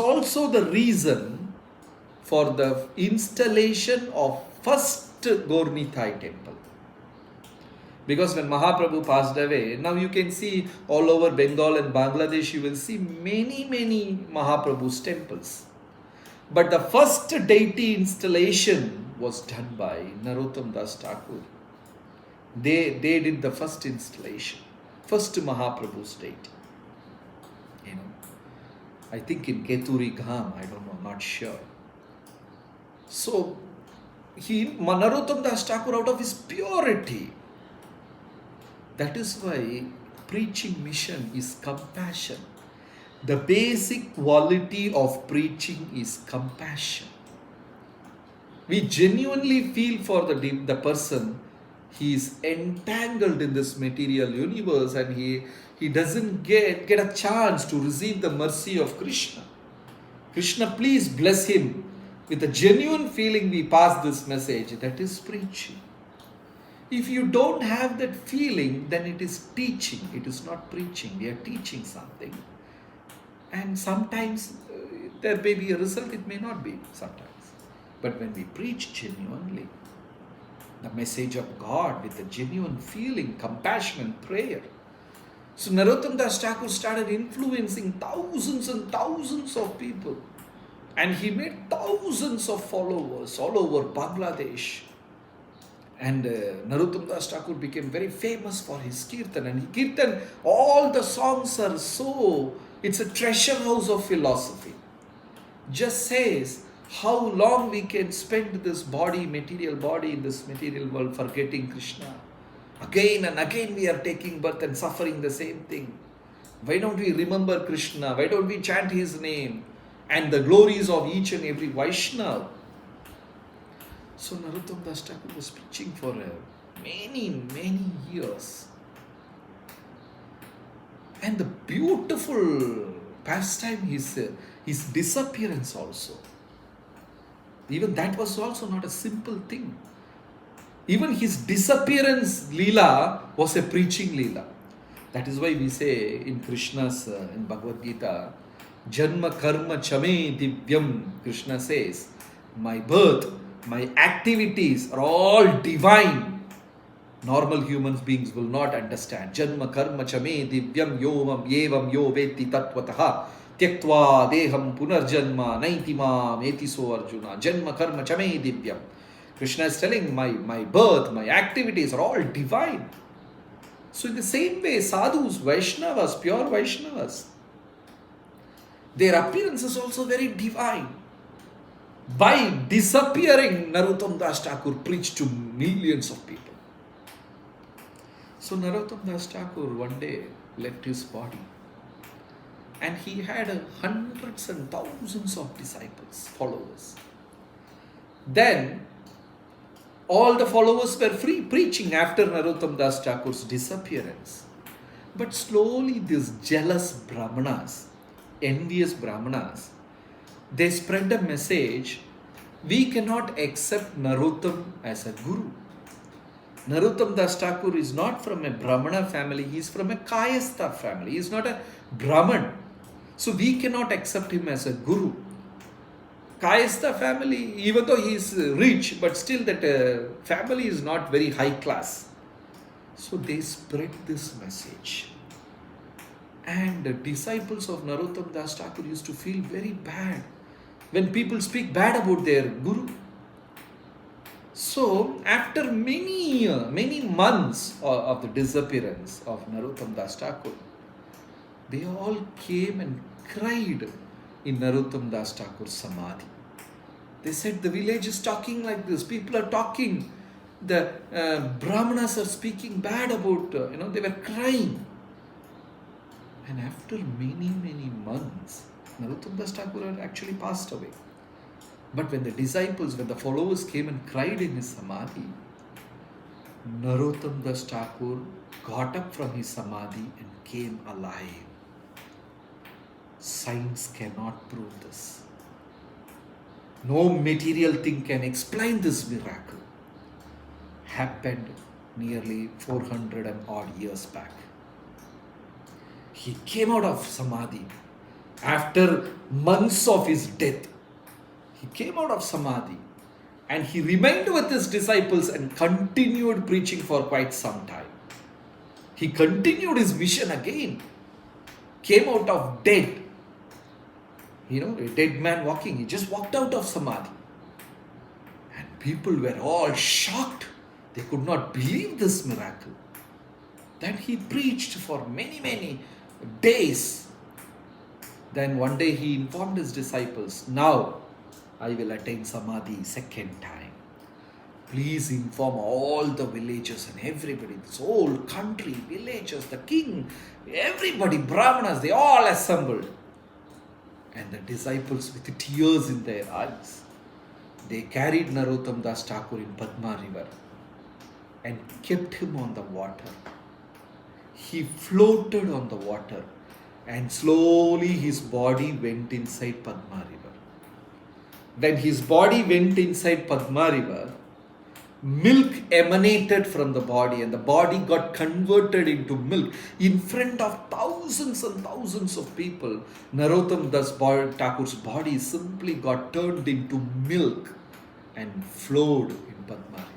also the reason for the installation of first Gornithai temple. Because when Mahaprabhu passed away, now you can see all over Bengal and Bangladesh, you will see many Mahaprabhu's temples. But the first deity installation was done by Narottama Das Thakur. They did the first installation, first Mahaprabhu's deity. I think in Keturi Gham, I don't know, not sure. So, Narottama Das Thakur, out of his purity, that is why preaching mission is compassion. The basic quality of preaching is compassion. We genuinely feel for the person. He is entangled in this material universe and he doesn't get a chance to receive the mercy of Krishna. Krishna, please bless him. With a genuine feeling we pass this message. That is preaching. If you don't have that feeling, then it is teaching. It is not preaching. We are teaching something. And sometimes there may be a result, it may not be sometimes. But when we preach genuinely, the message of God with a genuine feeling, compassion and prayer. So Narottama Das Thakur started influencing thousands and thousands of people. And he made thousands of followers all over Bangladesh. And Narottama Das Thakur became very famous for his kirtan. And kirtan, all the songs are so, it's a treasure house of philosophy. Just says how long we can spend this material body in this material world forgetting Krishna. Again and again we are taking birth and suffering the same thing. Why don't we remember Krishna? Why don't we chant his name? And the glories of each and every Vaishnava. So Narottama Das Thakur was preaching for many years. And the beautiful pastime is his disappearance also. Even that was also not a simple thing. Even his disappearance Leela was a preaching Leela. That is why we say in Krishna's, in Bhagavad Gita, Janma Karma Chame Divyam, Krishna says, my birth, my activities are all divine. Normal human beings will not understand. Janma Karma Chame Divyam Yovam Yevam Yo Veti Tatvataha Tyaktva Deham Punarjanma Naitimam Etiso Arjuna. Janma Karma Chame Divyam. Krishna is telling my birth, my activities are all divine. So in the same way, sadhus, Vaishnavas, pure Vaishnavas, their appearance is also very divine. By disappearing, Narottama Das Thakur preached to millions of people. So Narottama Das Thakur one day left his body. And he had hundreds and thousands of disciples, followers. Then, all the followers were free preaching after Narottama Das Thakur's disappearance. But slowly these jealous Brahmanas, envious Brahmanas, they spread a message, we cannot accept Narottama as a guru. Narottama Das Thakur is not from a Brahmana family, he is from a Kayastha family, he is not a Brahman. So we cannot accept him as a guru. Kayastha family, even though he is rich, but still that family is not very high class. So they spread this message. And the disciples of Narottama Das Thakur used to feel very bad when people speak bad about their guru. So after many months of the disappearance of Narottama Das Thakur, they all came and cried in Narottama Das Thakur's Samadhi. They said the village is talking like this, people are talking, the Brahmanas are speaking bad about, they were crying. And after many months, Narottama Das Thakur had actually passed away. But when the followers came and cried in his Samadhi, Narottama Das Thakur got up from his Samadhi and came alive. Science cannot prove this. No material thing can explain this miracle. Happened nearly 400 and odd years back. He came out of Samadhi After months of his death, he came out of Samadhi and he remained with his disciples and continued preaching for quite some time. He continued his mission again. Came out of dead. A dead man walking. He just walked out of Samadhi. And people were all shocked. They could not believe this miracle. Then he preached for many, many days. Then one day he informed his disciples, now I will attain Samadhi second time. Please inform all the villagers and everybody, this whole country, villagers, the king, everybody, Brahmanas, they all assembled. And the disciples with tears in their eyes, they carried Narottama Das Thakur in Padma river and kept him on the water. He floated on the water and slowly his body went inside Padma river. When his body went inside Padma river, milk emanated from the body and the body got converted into milk in front of thousands and thousands of people. Narottama Das Thakur's body simply got turned into milk and flowed in Padma river.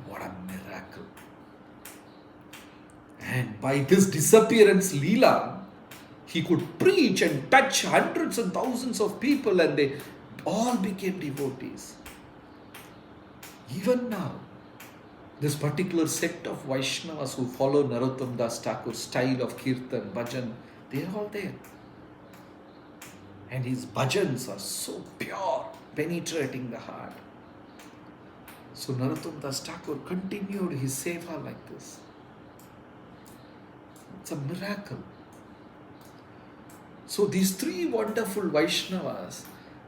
What a miracle. And by this disappearance Leela, he could preach and touch hundreds and thousands of people and they all became devotees. Even now, this particular sect of Vaishnavas who follow Narottama Das Thakur's style of kirtan, bhajan, they are all there. And his bhajans are so pure, penetrating the heart. So Narottama Das Thakur continued his seva like this. It's a miracle. So these three wonderful Vaishnavas,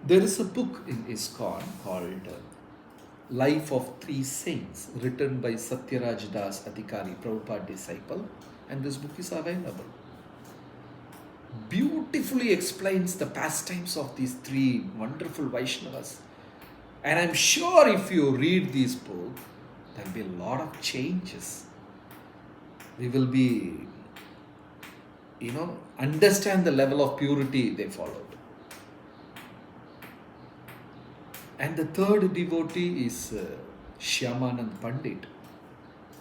there is a book in ISKCON called Life of Three Saints, written by Satyaraj Das Adhikari, Prabhupada disciple, and this book is available. Beautifully explains the pastimes of these three wonderful Vaishnavas. And I'm sure if you read this book, there will be a lot of changes. We will be, understand the level of purity they followed. And the third devotee is Shyamanand Pandit.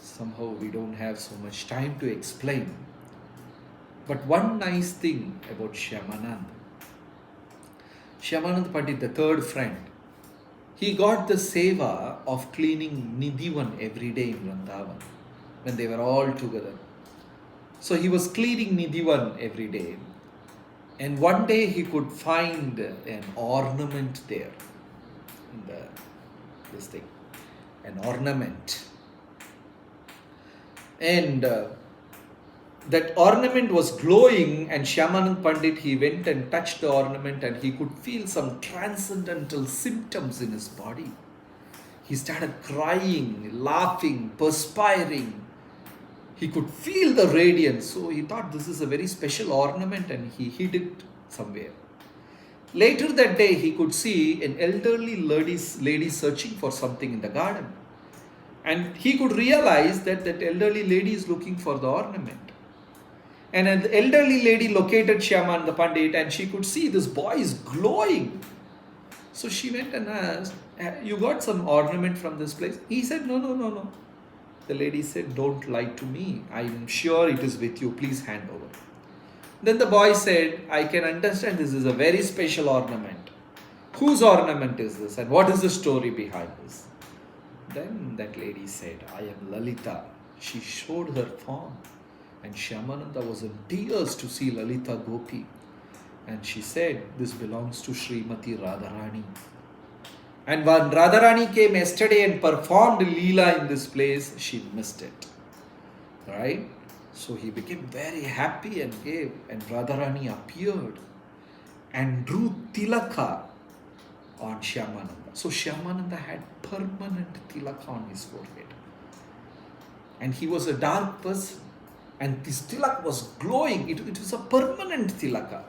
Somehow we don't have so much time to explain. But one nice thing about Shyamanand Pandit, the third friend, he got the seva of cleaning Nidhivan every day in Vrindavan when they were all together. So he was cleaning Nidhivan every day. And one day he could find an ornament there. An ornament, and that ornament was glowing, and Shyamanand Pandit, he went and touched the ornament and he could feel some transcendental symptoms in his body. He started crying, laughing, perspiring. He could feel the radiance, so he thought this is a very special ornament and he hid it somewhere. Later that day, he could see an elderly lady searching for something in the garden. And he could realize that that elderly lady is looking for the ornament. And an elderly lady located Shyamananda Pandit and she could see this boy is glowing. So she went and asked, you got some ornament from this place? He said, no. The lady said, don't lie to me. I am sure it is with you. Please hand over. Then the boy said, I can understand this is a very special ornament. Whose ornament is this and what is the story behind this? Then that lady said, I am Lalita. She showed her form and Shyamananda was in tears to see Lalita Gopi. And she said, this belongs to Srimati Radharani. And when Radharani came yesterday and performed Leela in this place, she missed it. Right? So he became very happy and gave, and Radharani appeared and drew tilaka on Shyamananda. So Shyamananda had permanent tilaka on his forehead. And he was a dark person. And this tilak was glowing. It was a permanent tilaka.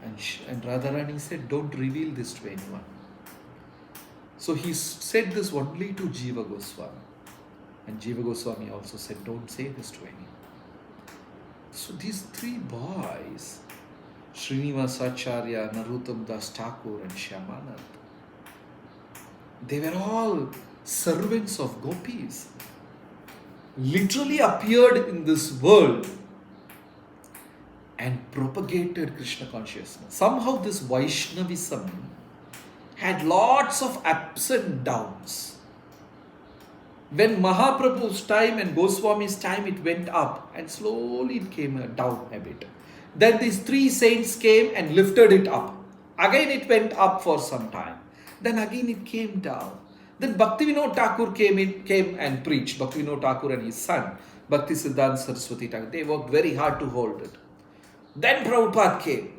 And Radharani said, don't reveal this to anyone. So he said this only to Jiva Goswami. And Jiva Goswami also said, don't say this to anyone. So these three boys, Srinivasacharya, Narottama Das Thakur, and Shyamanand. They were all servants of gopis, literally appeared in this world and propagated Krishna consciousness. Somehow this Vaishnavism had lots of ups and downs. When Mahaprabhu's time and Goswami's time, it went up and slowly it came down a bit. Then these three saints came and lifted it up. Again it went up for some time. Then again it came down. Then Bhaktivinoda Thakur came and preached. Bhaktivinoda Thakur and his son, Bhakti Siddhanta Saraswati Thakur, they worked very hard to hold it. Then Prabhupada came.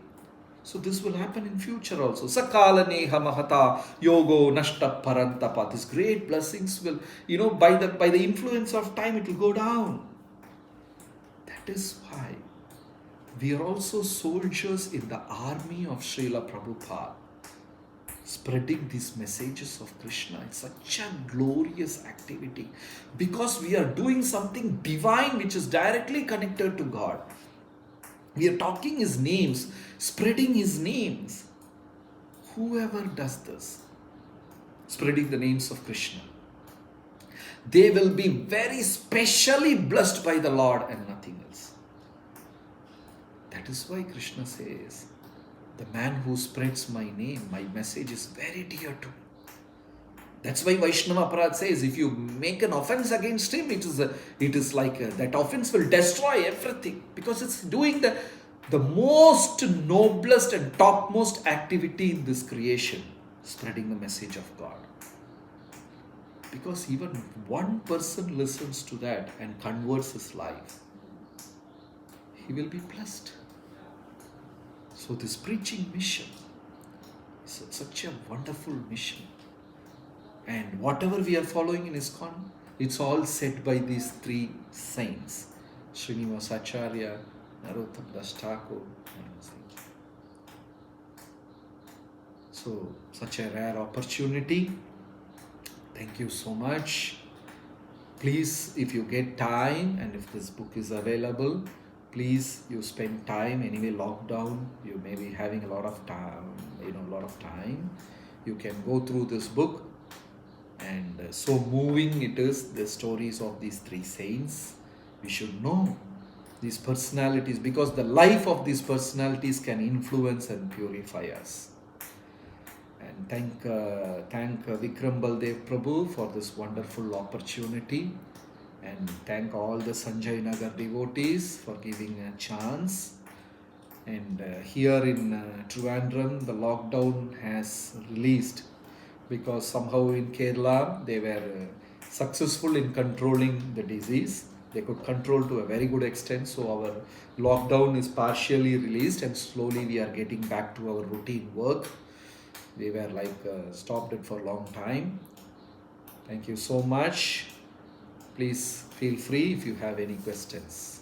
So this will happen in future also. Sakala neha mahata yogo nashta parantapa. These great blessings will, by the influence of time, it will go down. That is why we are also soldiers in the army of Srila Prabhupada, spreading these messages of Krishna. It's such a glorious activity because we are doing something divine which is directly connected to God. We are talking His names, spreading His names. Whoever does this, spreading the names of Krishna, they will be very specially blessed by the Lord and nothing else. That is why Krishna says, the man who spreads my name, my message is very dear to me. That's why Vaishnava Aparadh says, if you make an offense against him, it is like that offense will destroy everything, because it's doing the most noblest and topmost activity in this creation, spreading the message of God. Because even one person listens to that and converts his life, he will be blessed. So this preaching mission is such a wonderful mission. And whatever we are following in ISKCON, it's all said by these three saints, Srinivasacharya, Narottama Das Thakur. So, such a rare opportunity. Thank you so much. Please, if you get time and if this book is available, please, you spend time. Anyway, lockdown, you may be having a lot of time. You can go through this book. And so moving it is, the stories of these three saints. We should know these personalities, because the life of these personalities can influence and purify us. And thank Vikram Baldev Prabhu for this wonderful opportunity. And thank all the Sanjay Nagar devotees for giving a chance. And here in Trivandrum, the lockdown has released, because somehow in Kerala they were successful in controlling the disease. They could control to a very good extent. So our lockdown is partially released and slowly we are getting back to our routine work. We were stopped it for a long time. Thank you so much. Please feel free if you have any questions.